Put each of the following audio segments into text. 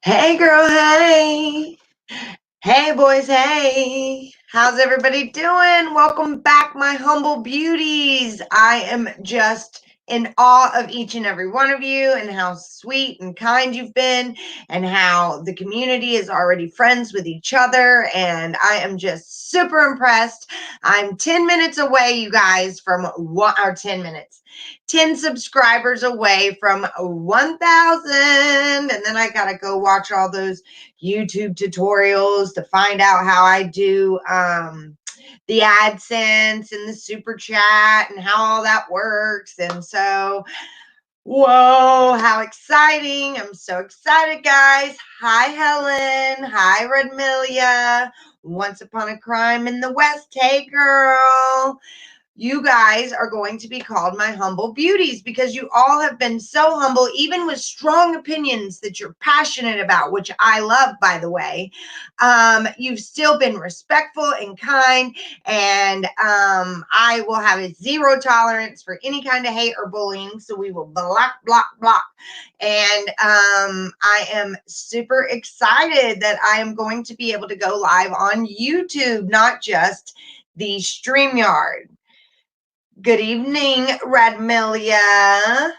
Hey girl, hey. Hey boys, hey. How's everybody doing? Welcome back, my humble beauties. I am just in awe of each and every one of you and how sweet and kind you've been and how the community is already friends with each other. And I am just super impressed. I'm 10 minutes away, you guys, from 10 minutes. 10 subscribers away from 1,000. And then I got to go watch all those YouTube tutorials to find out how I do the AdSense and the super chat and how all that works. And so, whoa, how exciting. I'm so excited, guys. Hi, Helen. Hi, Redmilia. Once Upon a Crime in the West. Hey, girl. You guys are going to be called my humble beauties because you all have been so humble, even with strong opinions that you're passionate about, which I love, by the way. You've still been respectful and kind, and I will have a zero tolerance for any kind of hate or bullying. So we will block, block, block. And I am super excited that I am going to be able to go live on YouTube, not just the StreamYard. Good evening, Radmilia.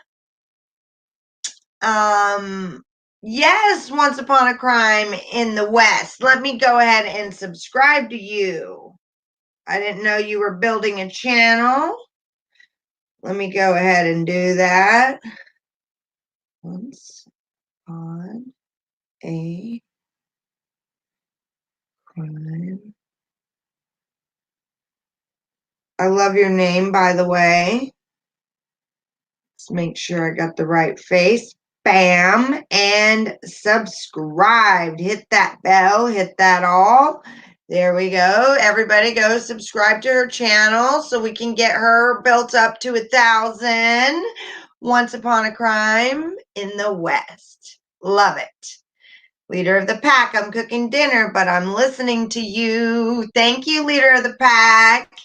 Yes, Once Upon a Crime in the West. Let me go ahead and subscribe to you. I didn't know you were building a channel. Let me go ahead and do that. Once Upon a Crime. I love your name, by the way. Let's make sure I got the right face. Bam, and subscribed. Hit that bell, hit that all. There we go. Everybody go subscribe to her channel so we can get her built up to 1,000. Once Upon a Crime in the West. Love it. Leader of the pack, I'm cooking dinner, but I'm listening to you. Thank you, leader of the pack.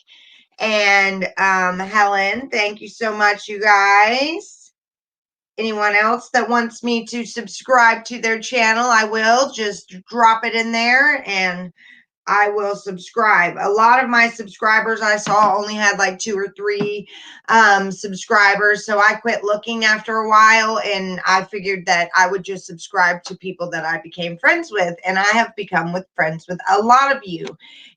And Helen, thank you so much, you guys. Anyone else that wants me to subscribe to their channel, I will just drop it in there and I will subscribe. A lot of my subscribers I saw only had like 2 or 3 subscribers. So I quit looking after a while and I figured that I would just subscribe to people that I became friends with. And I have become friends with a lot of you.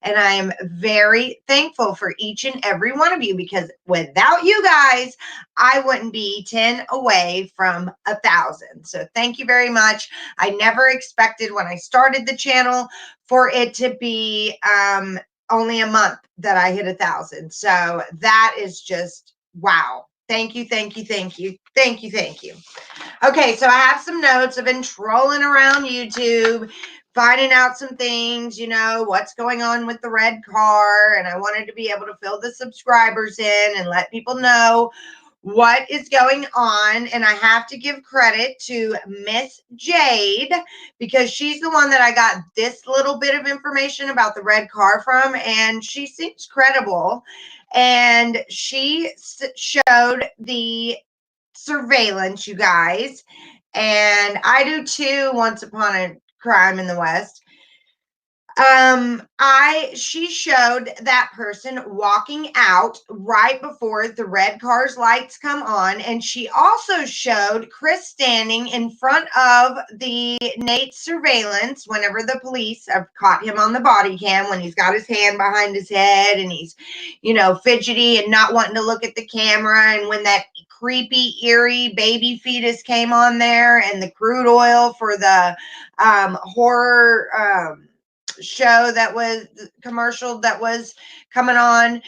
And I am very thankful for each and every one of you because without you guys, I wouldn't be 10 away from 1,000. So thank you very much. I never expected when I started the channel for it to be only a month that I hit 1,000. So that is just wow. Thank you, thank you, thank you, thank you, thank you. Okay, so I have some notes. I've been trolling around YouTube, finding out some things, what's going on with the red car. And I wanted to be able to fill the subscribers in and let people know what is going on. And I have to give credit to Miss Jade because she's the one that I got this little bit of information about the red car from, and she seems credible. And she showed the surveillance, you guys, and I do too. Once Upon a Crime in the West. She showed that person walking out right before the red car's lights come on, and she also showed Chris standing in front of the Nate surveillance whenever the police have caught him on the body cam when he's got his hand behind his head and he's, fidgety and not wanting to look at the camera, and when that creepy, eerie baby fetus came on there, and the crude oil for the horror show that was commercial that was coming on.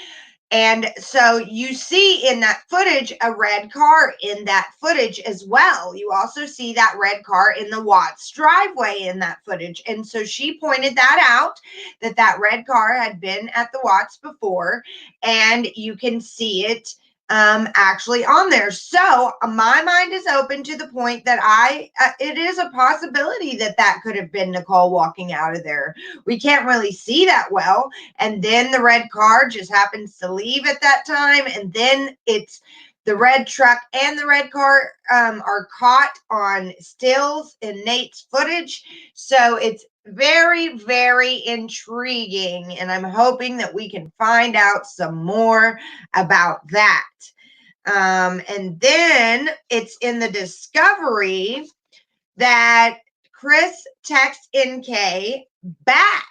And so you see in that footage a red car in that footage as well. You also see that red car in the Watts driveway in that footage. And so she pointed that out, that red car had been at the Watts before, and you can see it actually on there. So my mind is open to the point that it is a possibility that could have been Nichol walking out of there. We can't really see that well. And then the red car just happens to leave at that time. And then The red truck and the red car are caught on stills in Nate's footage. So it's very, very intriguing. And I'm hoping that we can find out some more about that. And then it's in the discovery that Chris texts NK back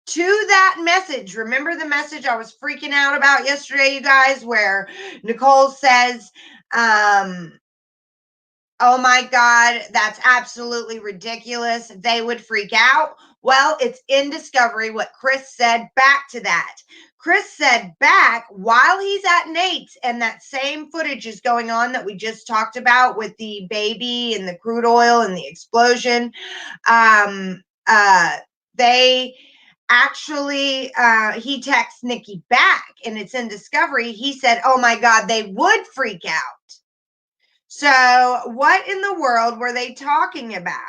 to that message. Remember the message I was freaking out about yesterday, you guys, where Nichol says, oh my God, that's absolutely ridiculous. They would freak out. Well, it's in discovery what Chris said back to that. Chris said back while he's at Nate's, and that same footage is going on that we just talked about with the baby and the crude oil and the explosion. They actually, he texts Nikki back, and it's in discovery. He said, oh my God, they would freak out. So what in the world were they talking about?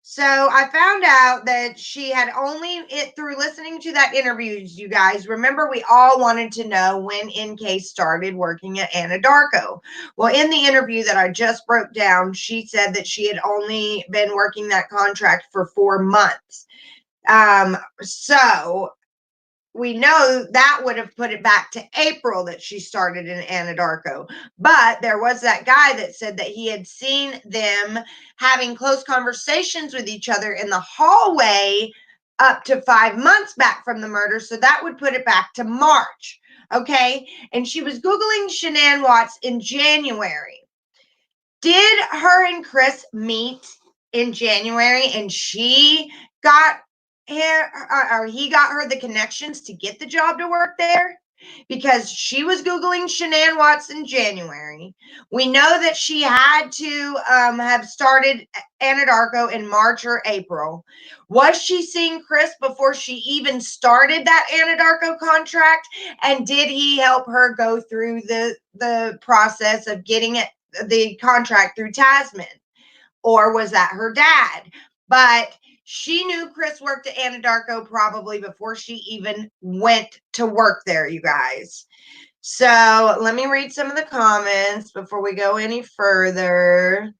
So I found out that she had only, through listening to that interviews, you guys, remember we all wanted to know when NK started working at Anadarko. Well, in the interview that I just broke down, she said that she had only been working that contract for 4 months. So we know that would have put it back to April that she started in Anadarko. But there was that guy that said that he had seen them having close conversations with each other in the hallway up to 5 months back from the murder. So that would put it back to March. Okay. And she was Googling Shanann Watts in January. Did her and Chris meet in January and she got he got her the connections to get the job to work there? Because she was Googling Shanann Watts in January. We know that she had to have started Anadarko in March or April. Was she seeing Chris before she even started that Anadarko contract? And did he help her go through the process of getting it, the contract through Tasman? Or was that her dad? But she knew Chris worked at Anadarko probably before she even went to work there, you guys. So let me read some of the comments before we go any further.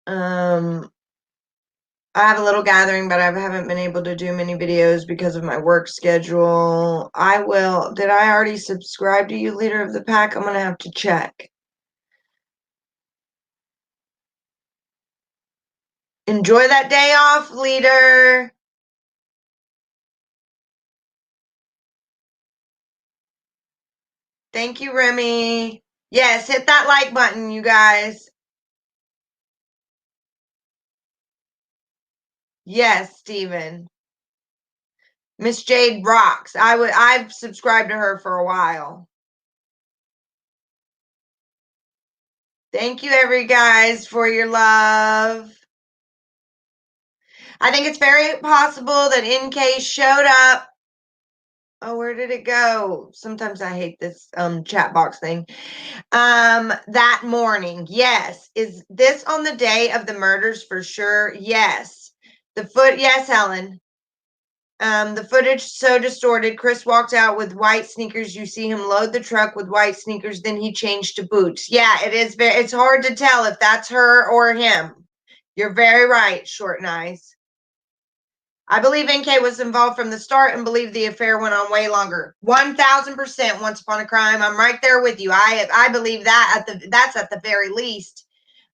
I have a little gathering, but I haven't been able to do many videos because of my work schedule. I will. Did I already subscribe to you, Leader of the Pack? I'm going to have to check. Enjoy that day off, Leader. Thank you, Remy. Yes, hit that like button, you guys. Yes, Steven. Miss Jade rocks. I've subscribed to her for a while. Thank you, every guys, for your love. I think it's very possible that NK showed up. Oh, where did it go? Sometimes I hate this chat box thing. That morning. Yes. Is this on the day of the murders for sure? Yes. Yes, Helen. The footage so distorted. Chris walked out with white sneakers. You see him load the truck with white sneakers, then he changed to boots. Yeah, it's hard to tell if that's her or him. You're very right, Short and Eyes. I believe NK was involved from the start and believe the affair went on way longer. 1000% Once Upon a Crime. I'm right there with you. I believe that that's at the very least.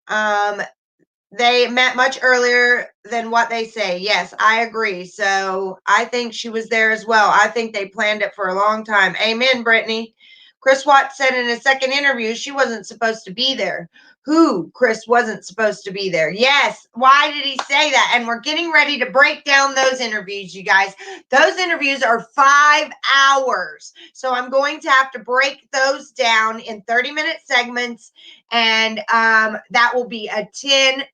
They met much earlier than what they say. Yes, I agree. So I think she was there as well. I think they planned it for a long time. Amen, Brittany. Chris Watts said in a second interview she wasn't supposed to be there. Who? Chris wasn't supposed to be there. Yes. Why did he say that? And we're getting ready to break down those interviews, you guys. Those interviews are 5 hours. So I'm going to have to break those down in 30-minute segments. And that will be a 10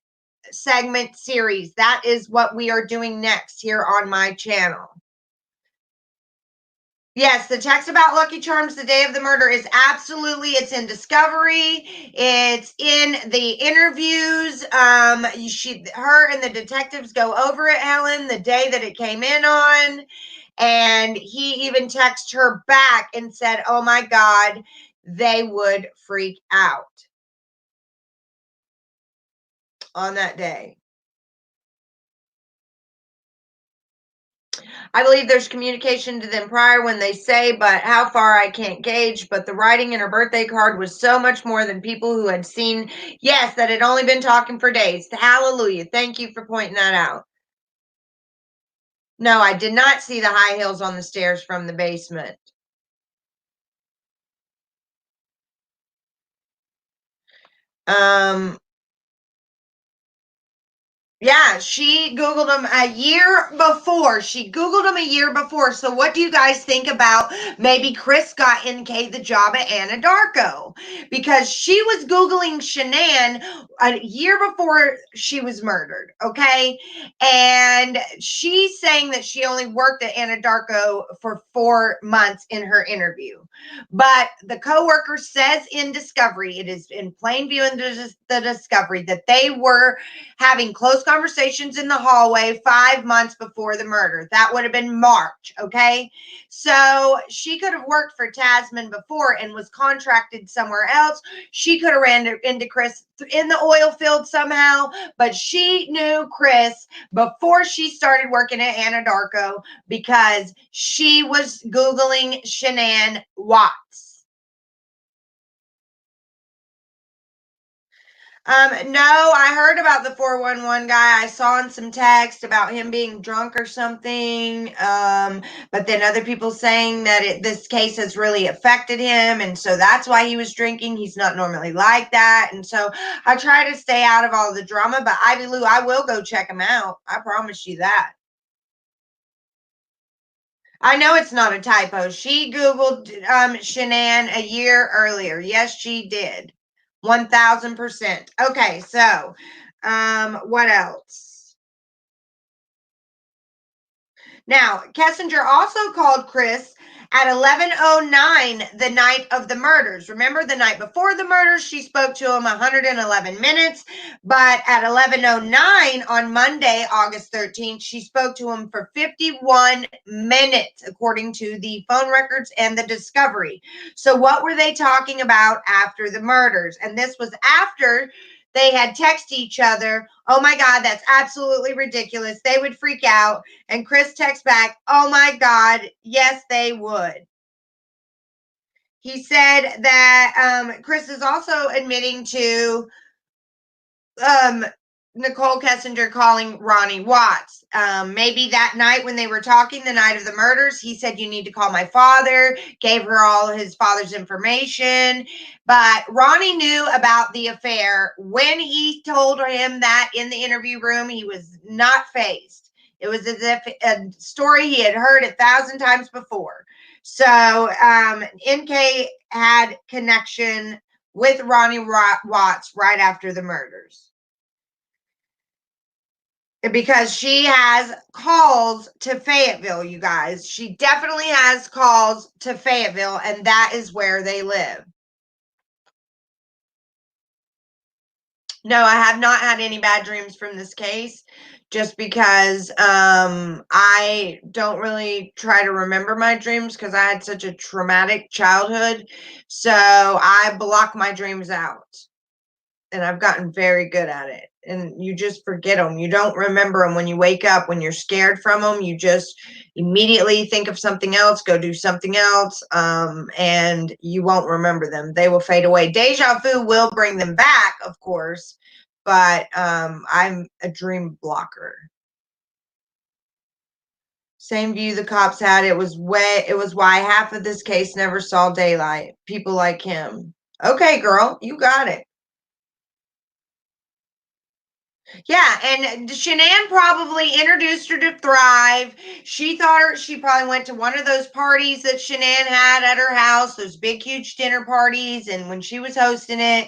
segment series. That is what we are doing next here on my channel. Yes, the text about Lucky Charms the day of the murder is absolutely, it's in Discovery. It's in the interviews. Her and the detectives go over it, Helen, the day that it came in on. And he even texted her back and said, oh my God, they would freak out on that day. I believe there's communication to them prior when they say, but how far I can't gauge. But the writing in her birthday card was so much more than people who had seen, yes, that had only been talking for days. Hallelujah. Thank you for pointing that out. No, I did not see the high heels on the stairs from the basement. Um, Yeah, she Googled him a year before. She Googled him a year before. So what do you guys think about maybe Chris got NK the job at Anadarko? Because she was Googling Shanann a year before she was murdered, okay? And she's saying that she only worked at Anadarko for 4 months in her interview. But the coworker says in Discovery, it is in plain view in the Discovery, that they were having close conversations in the hallway 5 months before the murder. That would have been March, okay? So she could have worked for Tasman before and was contracted somewhere else. She could have ran into Chris in the oil field somehow, but she knew Chris before she started working at Anadarko because she was Googling Shanann Watts. No, I heard about the 411 guy. I saw in some text about him being drunk or something. But then other people saying that this case has really affected him, and so that's why he was drinking. He's not normally like that, and so I try to stay out of all the drama. But Ivy Lou, I will go check him out. I promise you that. I know it's not a typo. She Googled Shanann a year earlier. Yes, she did. 1000%. Okay, so what else? Now, Kessinger also called Chris at 11:09 the night of the murders. Remember, the night before the murders, she spoke to him 111 minutes, but at 11:09 on Monday, August 13th, she spoke to him for 51 minutes, according to the phone records and the Discovery. So, what were they talking about after the murders? And this was after they had texted each other, oh my God, that's absolutely ridiculous. They would freak out. And Chris texts back, oh my God, yes, they would. He said that Chris is also admitting to um, Nichol Kessinger calling Ronnie Watts. Maybe that night when they were talking, the night of the murders, he said, you need to call my father, gave her all his father's information. But Ronnie knew about the affair. When he told him that in the interview room, he was not fazed. It was as if a story he had heard 1,000 times before. So NK had connection with Ronnie Watts right after the murders, because she has calls to Fayetteville, you guys. She definitely has calls to Fayetteville, and that is where they live. No, I have not had any bad dreams from this case, just because I don't really try to remember my dreams because I had such a traumatic childhood. So I block my dreams out. And I've gotten very good at it. And you just forget them. You don't remember them when you wake up. When you're scared from them, you just immediately think of something else, go do something else, and you won't remember them. They will fade away. Deja vu will bring them back, of course, but I'm a dream blocker. Same view the cops had. It was why half of this case never saw daylight. People like him. Okay, girl, you got it. Yeah, and Shanann probably introduced her to Thrive. She thought she probably went to one of those parties that Shanann had at her house, those big, huge dinner parties. And when she was hosting it,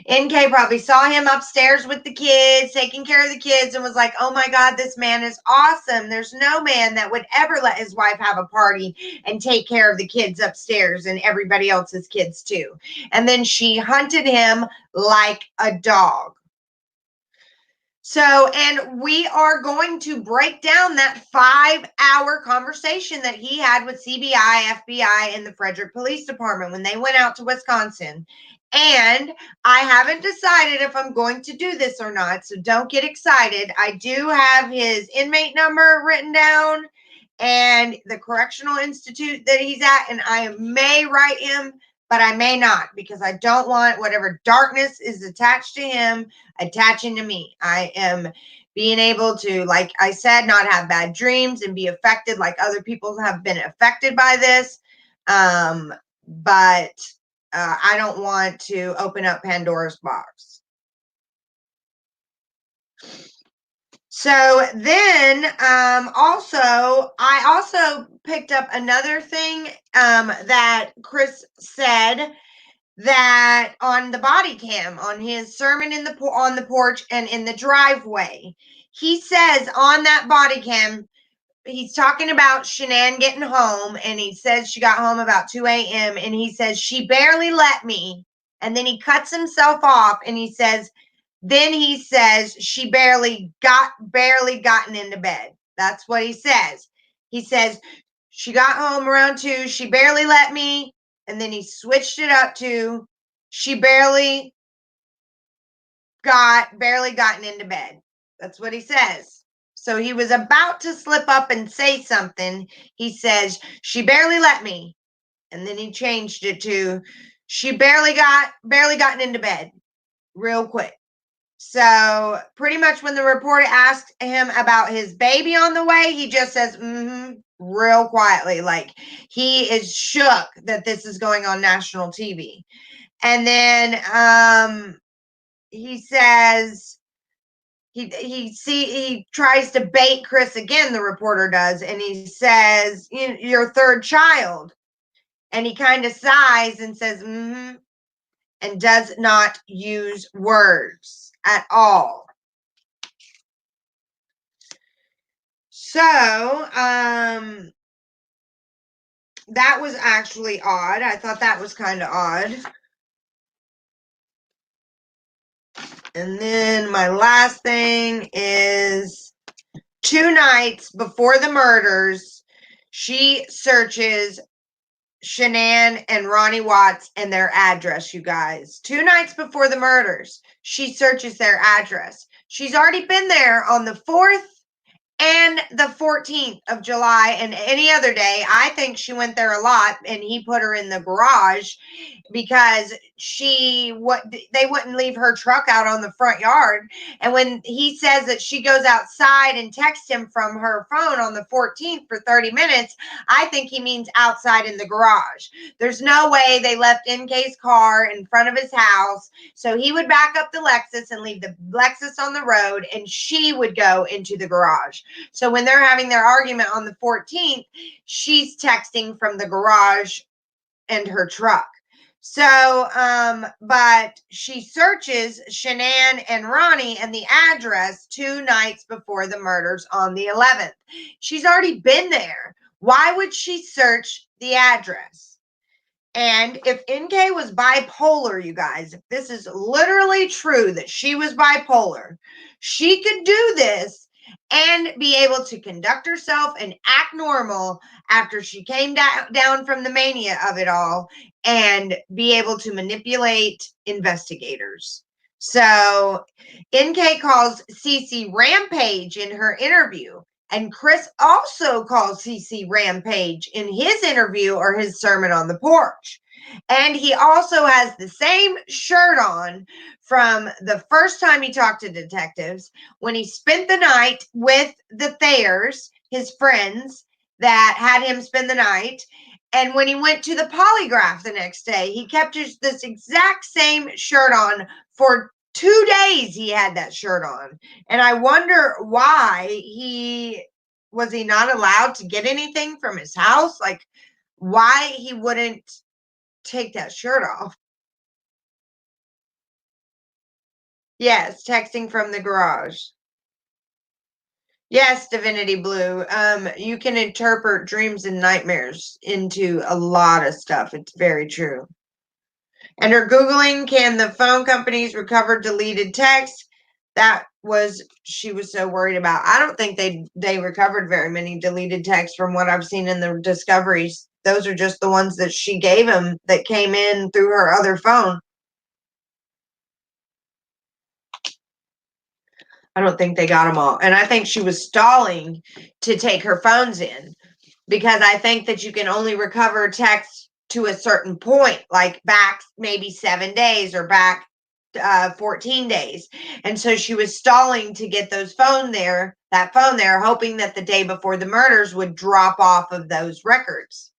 NK probably saw him upstairs with the kids, taking care of the kids, and was like, oh my God, this man is awesome. There's no man that would ever let his wife have a party and take care of the kids upstairs and everybody else's kids too. And then she hunted him like a dog. So, and we are going to break down that 5-hour conversation that he had with CBI, FBI, and the Frederick Police Department when they went out to Wisconsin. And I haven't decided if I'm going to do this or not, so don't get excited. I do have his inmate number written down and the correctional institute that he's at, and I may write him, but I may not, because I don't want whatever darkness is attached to him attaching to me. I am being able to, like I said, not have bad dreams and be affected like other people have been affected by this. But I don't want to open up Pandora's box. So then I also picked up another thing that Chris said, that on the body cam, on his sermon on the porch and in the driveway, he says on that body cam, he's talking about Shanann getting home, and he says she got home about 2 a.m. and he says she barely let me, and then he cuts himself off and he says she barely gotten into bed. That's what he says. He says she got home around 2, she barely let me, and then he switched it up to she barely gotten into bed. That's what he says. So he was about to slip up and say something. He says she barely let me, and then he changed it to she barely gotten into bed real quick. So pretty much when the reporter asked him about his baby on the way, he just says, real quietly, like he is shook that this is going on national TV. And then he says he tries to bait Chris again, the reporter does, and he says, your third child. And he kind of sighs and says, and does not use words at all. So, that was actually odd. I thought that was kind of odd. And then my last thing is 2 nights before the murders, she searches Shanann and Ronnie Watts and their address, you guys. 2 nights before the murders, she searches their address. She's already been there on the 4th and the 14th of July and any other day. I think she went there a lot, and he put her in the garage because they wouldn't leave her truck out on the front yard. And when he says that she goes outside and texts him from her phone on the 14th for 30 minutes, I think he means outside in the garage. There's no way they left NK's car in front of his house. So he would back up the Lexus and leave the Lexus on the road, and she would go into the garage. So when they're having their argument on the 14th, she's texting from the garage and her truck. So, but she searches Shanann and Ronnie and the address 2 nights before the murders on the 11th. She's already been there. Why would she search the address? And if NK was bipolar, you guys, if this is literally true that she was bipolar, she could do this and be able to conduct herself and act normal after she came down from the mania of it all, and be able to manipulate investigators. So NK calls Cece Rampage in her interview, and Chris also calls Cece Rampage in his interview or his sermon on the porch. And he also has the same shirt on from the first time he talked to detectives, when he spent the night with the Thayers, his friends that had him spend the night. And when he went to the polygraph the next day, he kept this exact same shirt on for 2 days. He had that shirt on. And I wonder why was he not allowed to get anything from his house? Like, why he wouldn't take that shirt off. Yes, texting from the garage. Yes, Divinity Blue. You can interpret dreams and nightmares into a lot of stuff. It's very true. And her Googling, can the phone companies recover deleted text? that was she was so worried about. I don't think they recovered very many deleted texts from what I've seen in the discoveries. Those are just the ones that she gave him that came in through her other phone. I don't think they got them all. And I think she was stalling to take her phones in because I think that you can only recover text to a certain point, like back maybe 7 days or back 14 days. And so she was stalling to get that phone there, hoping that the day before the murders would drop off of those records.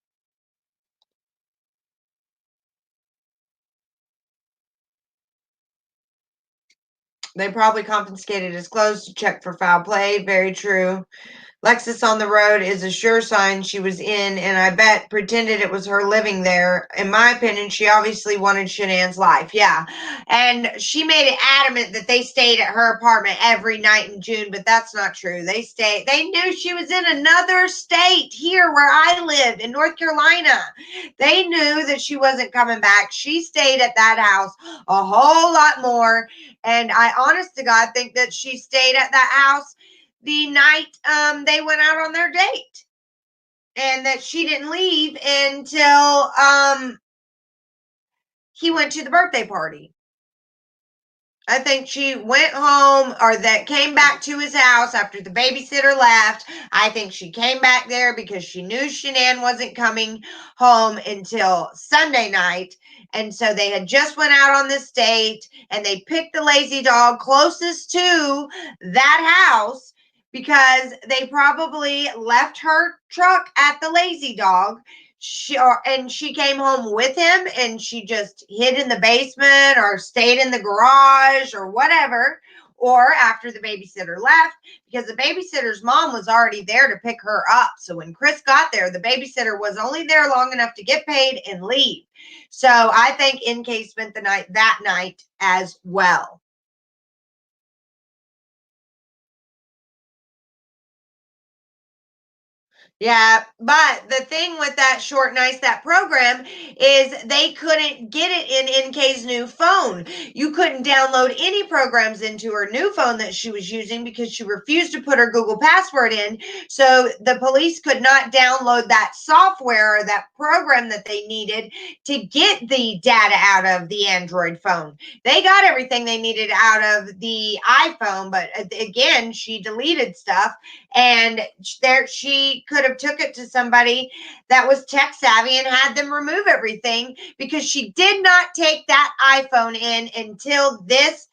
They probably confiscated his clothes to check for foul play. Very true. Lexus on the road is a sure sign she was in, and I bet pretended it was her living there. In my opinion, she obviously wanted Shanann's life. Yeah. And she made it adamant that they stayed at her apartment every night in June, but that's not true. They knew she was in another state here where I live in North Carolina. They knew that she wasn't coming back. She stayed at that house a whole lot more. And I honest to God think that she stayed at that house the night they went out on their date, and that she didn't leave until he went to the birthday party. I think she went home or that came back to his house after the babysitter left. I think she came back there because she knew Shanann wasn't coming home until Sunday night. And so they had just went out on this date and they picked the lazy dog closest to that house because they probably left her truck at the lazy dog. She came home with him and she just hid in the basement or stayed in the garage or whatever, or after the babysitter left, because the babysitter's mom was already there to pick her up. So when Chris got there, the babysitter was only there long enough to get paid and leave. So I think NK spent the night that night as well. Yeah, but the thing with that short nice that program is they couldn't get it in NK's new phone. You couldn't download any programs into her new phone that she was using because she refused to put her Google password in. So the police could not download that software or that program that they needed to get the data out of the Android phone. They got everything they needed out of the iPhone, but again, she deleted stuff, and there she could have took it to somebody that was tech savvy and had them remove everything, because she did not take that iPhone in until this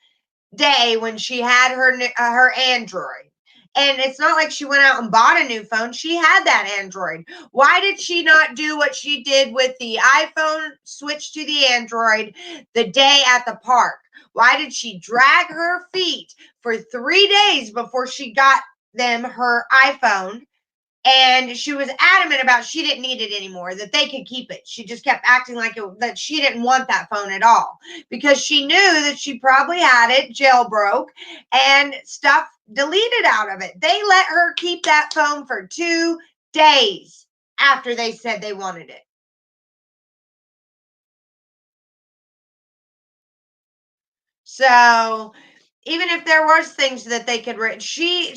day when she had her Android. And it's not like she went out and bought a new phone. She had that Android. Why did she not do what she did with the iPhone, switch to the Android the day at the park? Why did she drag her feet for 3 days before she got them her iPhone? And she was adamant about she didn't need it anymore, that they could keep it. She just kept acting like that she didn't want that phone at all, because she knew that she probably had it jailbroke and stuff deleted out of it. They let her keep that phone for 2 days after they said they wanted it. So even if there was things that they could she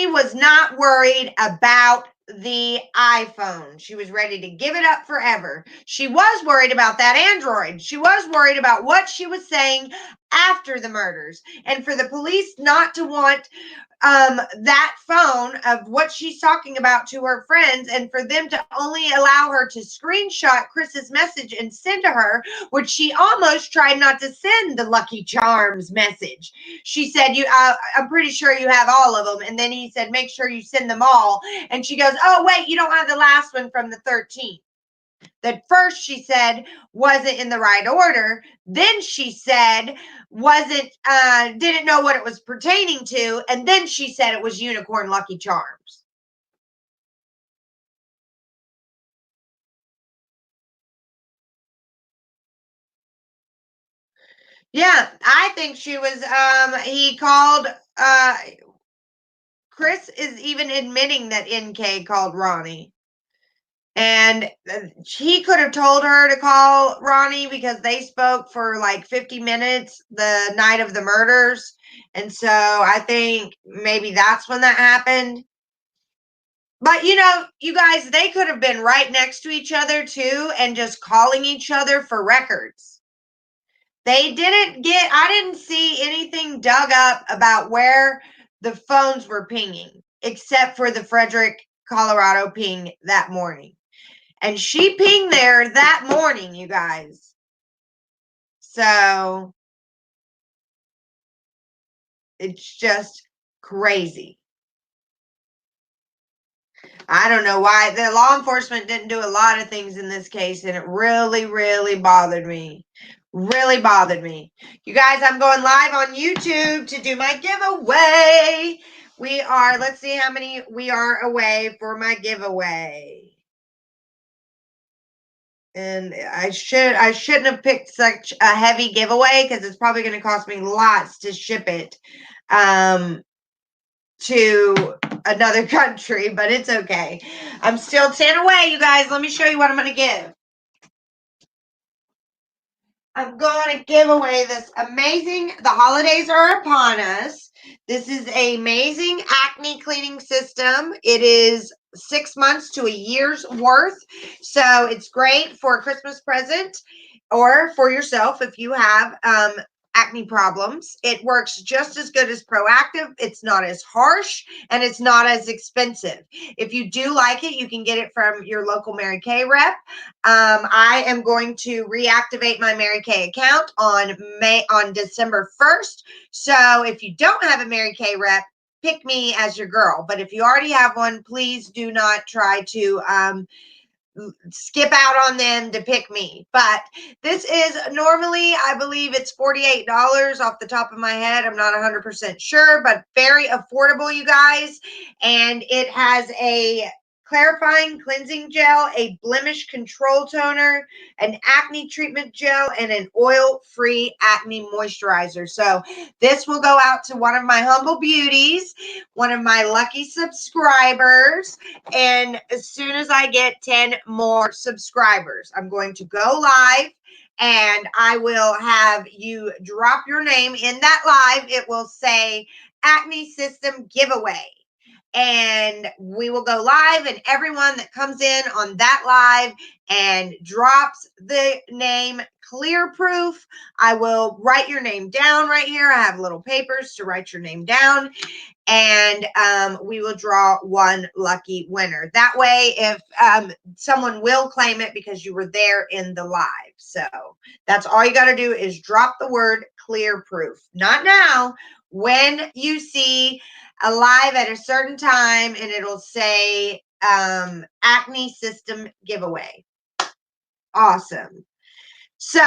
was not worried about the iPhone. She was ready to give it up forever. She was worried about that Android. She was worried about what she was saying after the murders, and for the police not to want that phone of what she's talking about to her friends, and for them to only allow her to screenshot Chris's message and send to her, which she almost tried not to send the Lucky Charms message. She said, I'm pretty sure you have all of them. And then he said, make sure you send them all. And she goes, oh, wait, you don't have the last one from the 13th. That first she said wasn't in the right order. Then she said wasn't didn't know what it was pertaining to, and then she said it was Unicorn Lucky Charms. Yeah, I think she was he called Chris is even admitting that NK called Ronnie. And he could have told her to call Ronnie because they spoke for like 50 minutes the night of the murders. And so I think maybe that's when that happened. But you guys, they could have been right next to each other too and just calling each other for records. I didn't see anything dug up about where the phones were pinging, except for the Frederick, Colorado ping that morning. And she pinged there that morning, you guys. So it's just crazy. I don't know why. The law enforcement didn't do a lot of things in this case, and it really, really bothered me. Really bothered me. You guys, I'm going live on YouTube to do my giveaway. Let's see how many we are away for my giveaway. And I shouldn't have picked such a heavy giveaway because it's probably going to cost me lots to ship it to another country, but it's okay. I'm still 10 away, you guys. Let me show you what I'm going to give. I'm going to give away this the holidays are upon us. This is an amazing acne cleaning system. It is 6 months to a year's worth. So it's great for a Christmas present or for yourself if you have acne problems. It works just as good as Proactive. It's not as harsh and it's not as expensive. If you do like it, you can get it from your local Mary Kay rep. I am going to reactivate my Mary Kay account on December 1st. So if you don't have a Mary Kay rep, pick me as your girl. But if you already have one, please do not try to skip out on them to pick me. But this is normally, I believe it's $48 off the top of my head. I'm not 100% sure, but very affordable, you guys. And it has a clarifying cleansing gel, a blemish control toner, an acne treatment gel, and an oil-free acne moisturizer. So this will go out to one of my humble beauties, one of my lucky subscribers. And as soon as I get 10 more subscribers, I'm going to go live and I will have you drop your name in that live. It will say Acne System Giveaway. And we will go live, and everyone that comes in on that live and drops the name Clear Proof, I will write your name down right here. I have little papers to write your name down, and we will draw one lucky winner. That way, if someone will claim it because you were there in the live. So that's all you got to do is drop the word Clear Proof. Not now. When you see a live at a certain time, and it'll say Acne System Giveaway. Awesome. So,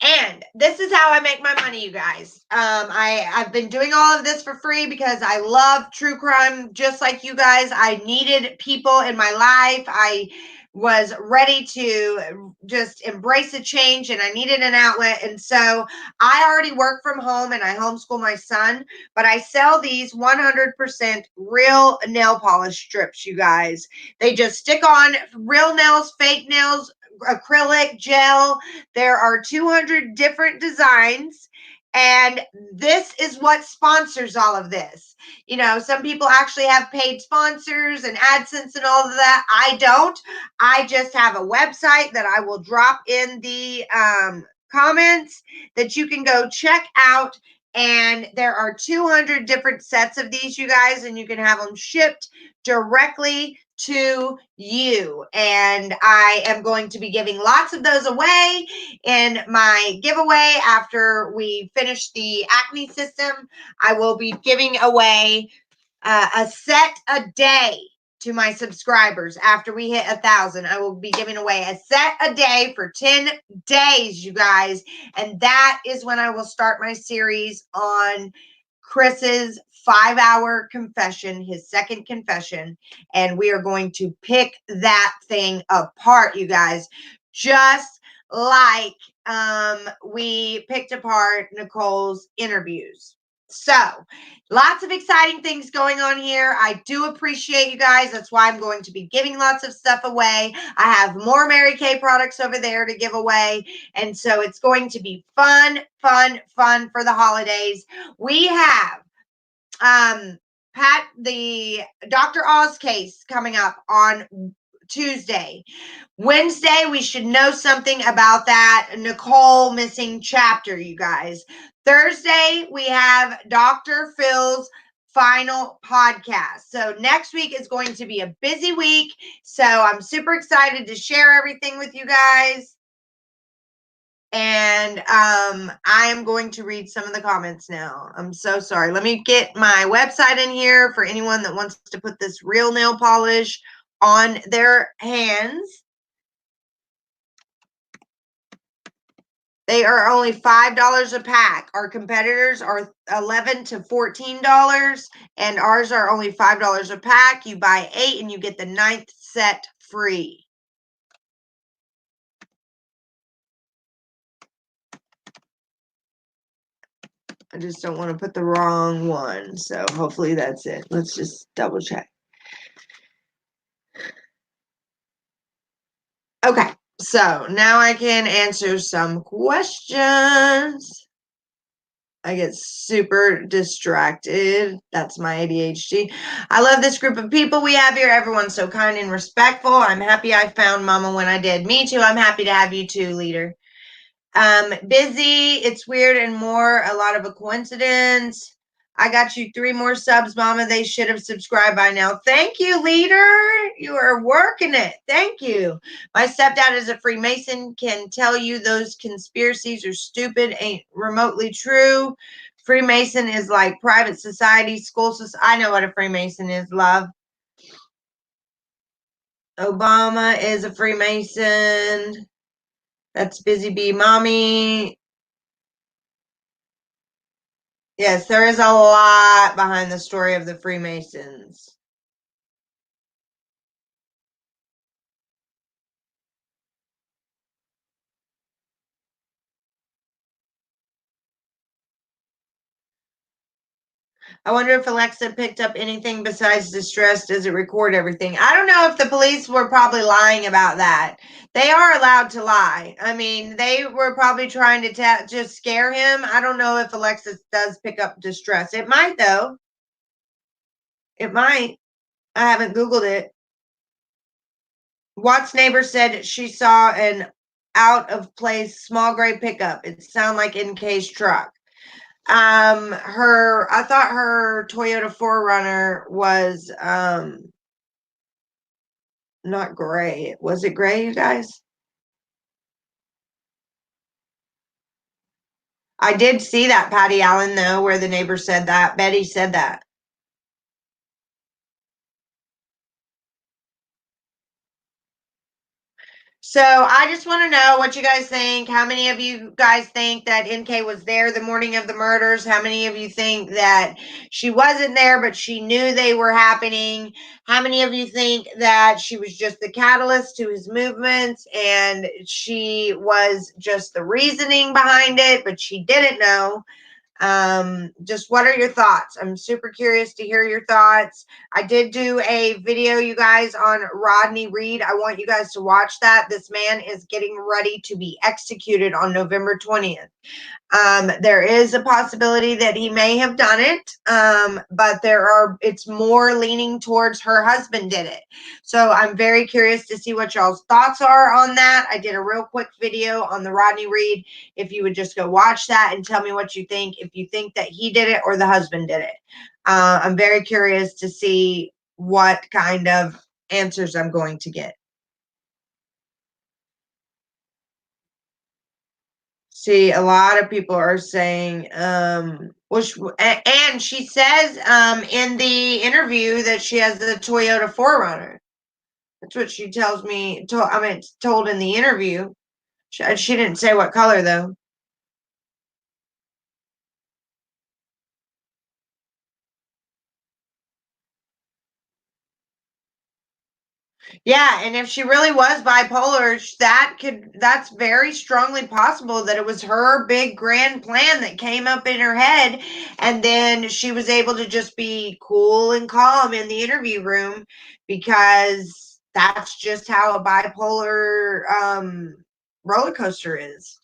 and this is how I make my money, you guys. I've been doing all of this for free because I love true crime just like you guys. I needed people in my life. I was ready to just embrace a change, and I needed an outlet. And so I already work from home and I homeschool my son, but I sell these 100% real nail polish strips, you guys. They just stick on real nails, fake nails, acrylic gel. There are 200 different designs, and this is what sponsors all of this. Some people actually have paid sponsors and AdSense and all of that. I don't. I just have a website that I will drop in the comments that you can go check out. And there are 200 different sets of these, you guys, and you can have them shipped directly to you. And I am going to be giving lots of those away in my giveaway after we finish the acne system. I will be giving away a set a day to my subscribers. After we hit 1,000, I will be giving away a set a day for 10 days, you guys. And that is when I will start my series on Chris's 5-hour confession, his second confession. And we are going to pick that thing apart, you guys, just like we picked apart Nicole's interviews. So, lots of exciting things going on here. I do appreciate you guys. That's why I'm going to be giving lots of stuff away. I have more Mary Kay products over there to give away. And so it's going to be fun, fun, fun for the holidays. We have the Dr. Oz case coming up on Tuesday. Wednesday, we should know something about that Nichol missing chapter, you guys. Thursday, we have Dr. Phil's final podcast. So next week is going to be a busy week. So I'm super excited to share everything with you guys. And I am going to read some of the comments now. I'm so sorry. Let me get my website in here for anyone that wants to put this real nail polish on their hands. They are only $5 a pack. Our competitors are $11 to $14, and ours are only $5 a pack. You buy 8 and you get the 9th set free. I just don't want to put the wrong one, so hopefully that's it. Let's just double check. Okay, so now I can answer some questions. I get super distracted. That's my ADHD. I love this group of people we have here. Everyone's so kind and respectful. I'm happy I found Mama when I did. Me too. I'm happy to have you too, leader. Busy. It's weird and more a lot of a coincidence. I got you 3 more subs, Mama. They should have subscribed by now. Thank you, leader. You are working it. Thank you. My stepdad is a Freemason. Can tell you those conspiracies are stupid. Ain't remotely true. Freemason is like private society, school society. I know what a Freemason is, love. Obama is a Freemason. That's Busy Bee Mommy. Yes, there is a lot behind the story of the Freemasons. I wonder if Alexa picked up anything besides distress. Does it record everything? I don't know if the police were probably lying about that. They are allowed to lie. I mean, they were probably trying to just scare him. I don't know if Alexa does pick up distress. It might, though. It might. I haven't Googled it. Watt's neighbor said she saw an out of place small gray pickup. It sounded like NK's truck. I thought her Toyota 4Runner was not gray. Was it gray, you guys? I did see that, Patty Allen, though, where the neighbor said that. Betty said that. So I just want to know what you guys think. How many of you guys think that NK was there the morning of the murders? How many of you think that she wasn't there, but she knew they were happening? How many of you think that she was just the catalyst to his movements and she was just the reasoning behind it, but she didn't know? Just what are your thoughts? I'm super curious to hear your thoughts. I did do a video, you guys, on Rodney Reed. I want you guys to watch that. This man is getting ready to be executed on November 20th. There is a possibility that he may have done it, but it's more leaning towards her husband did it. So I'm very curious to see what y'all's thoughts are on that. I did a real quick video on the Rodney Reed. If you would just go watch that and tell me what you think, if you think that he did it or the husband did it. I'm very curious to see what kind of answers I'm going to get. See, a lot of people are saying, and she says in the interview that she has the Toyota 4Runner. That's what she tells me. Told in the interview. She didn't say what color though. Yeah, and if she really was bipolar, that's very strongly possible that it was her big grand plan that came up in her head, and then she was able to just be cool and calm in the interview room because that's just how a bipolar roller coaster is.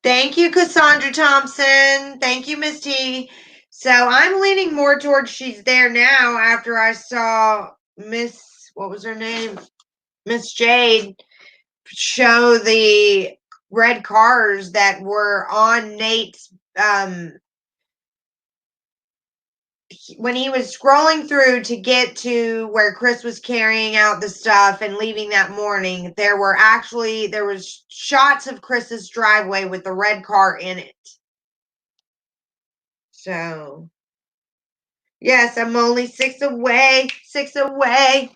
Thank you, Cassandra Thompson. Thank you, Miss T. So I'm leaning more towards she's there now after I saw Miss, what was her name? Miss Jade show the red cars that were on Nate's when he was scrolling through to get to where Chris was carrying out the stuff and leaving that morning, there was shots of Chris's driveway with the red car in it. So yes, I'm only 6 away. 6 away.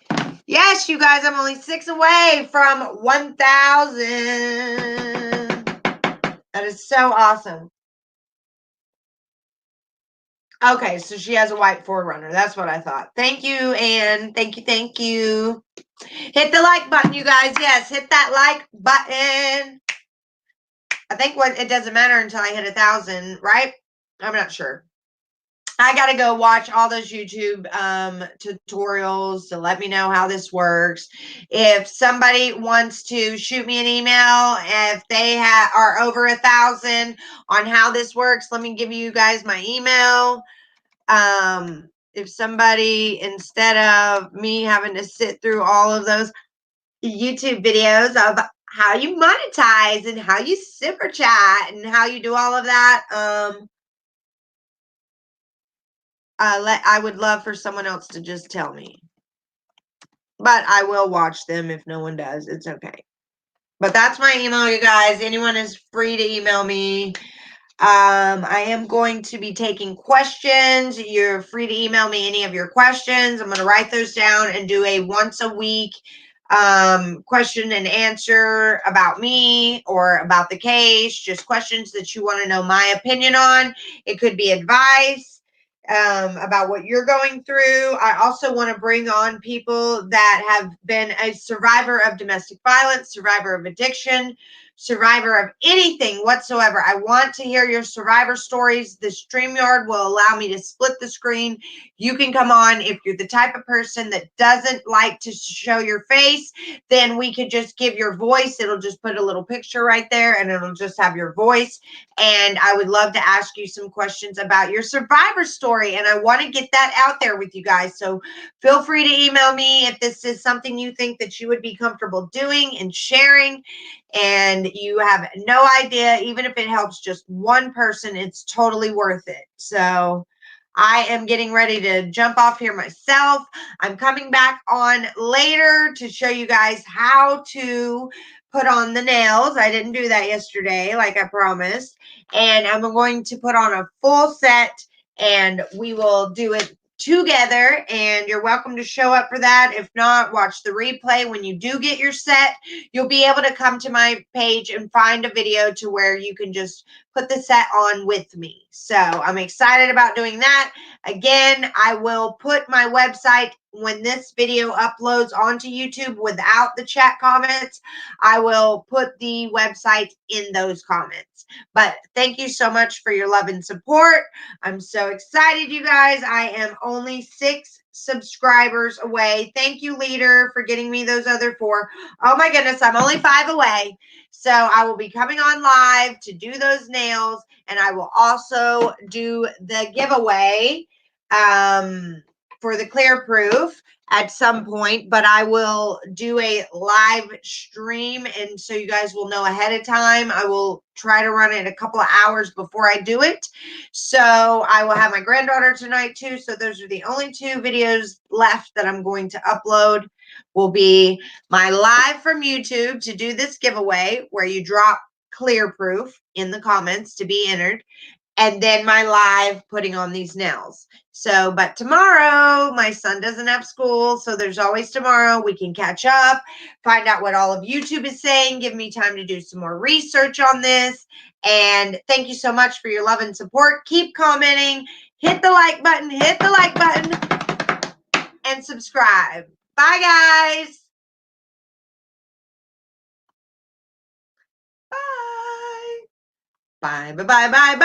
Yes, you guys, I'm only 6 away from 1,000. That is so awesome. Okay, so she has a white 4Runner. That's what I thought. Thank you, Anne. Thank you, thank you. Hit the like button, you guys. Yes, hit that like button. I think it doesn't matter until I hit 1,000, right? I'm not sure. I got to go watch all those YouTube tutorials to let me know how this works. If somebody wants to shoot me an email, if they are over 1,000 on how this works, let me give you guys my email. If somebody, instead of me having to sit through all of those YouTube videos of how you monetize and how you super chat and how you do all of that, I would love for someone else to just tell me. But I will watch them if no one does. It's okay. But that's my email, you guys. Anyone is free to email me. I am going to be taking questions. You're free to email me any of your questions. I'm going to write those down and do a once a week question and answer about me or about the case, just questions that you want to know my opinion on. It could be advice about what you're going through. I also want to bring on people that have been a survivor of domestic violence, survivor of addiction, survivor of anything whatsoever. I want to hear your survivor stories. The StreamYard will allow me to split the screen. You can come on. If you're the type of person that doesn't like to show your face, then we could just give your voice. It'll just put a little picture right there and it'll just have your voice. And I would love to ask you some questions about your survivor story. And I want to get that out there with you guys. So feel free to email me if this is something you think that you would be comfortable doing and sharing. And you have no idea, even if it helps just one person, it's totally worth it. So I am getting ready to jump off here myself. I'm coming back on later to show you guys how to put on the nails. I didn't do that yesterday, like I promised. And I'm going to put on a full set and we will do it together, and you're welcome to show up for that. If not, watch the replay. When you do get your set, you'll be able to come to my page and find a video to where you can just put the set on with me. So I'm excited about doing that. Again, I will put my website when this video uploads onto YouTube without the chat comments. I will put the website in those comments. But thank you so much for your love and support. I'm so excited, you guys. I am only 6 subscribers away. Thank you, Leader, for getting me those other 4. Oh my goodness, I'm only 5 away. So I will be coming on live to do those nails, and I will also do the giveaway for the clear proof at some point, but I will do a live stream, and so you guys will know ahead of time. I will try to run it a couple of hours before I do it. So I will have my granddaughter tonight too. So those are the only 2 videos left that I'm going to upload. Will be my live from YouTube to do this giveaway where you drop clear proof in the comments to be entered, and then my live putting on these nails. So, but tomorrow, my son doesn't have school, so there's always tomorrow. We can catch up, find out what all of YouTube is saying, give me time to do some more research on this. And thank you so much for your love and support. Keep commenting, hit the like button, hit the like button. and subscribe. Bye, guys. Bye. Bye, bye, bye, bye, bye.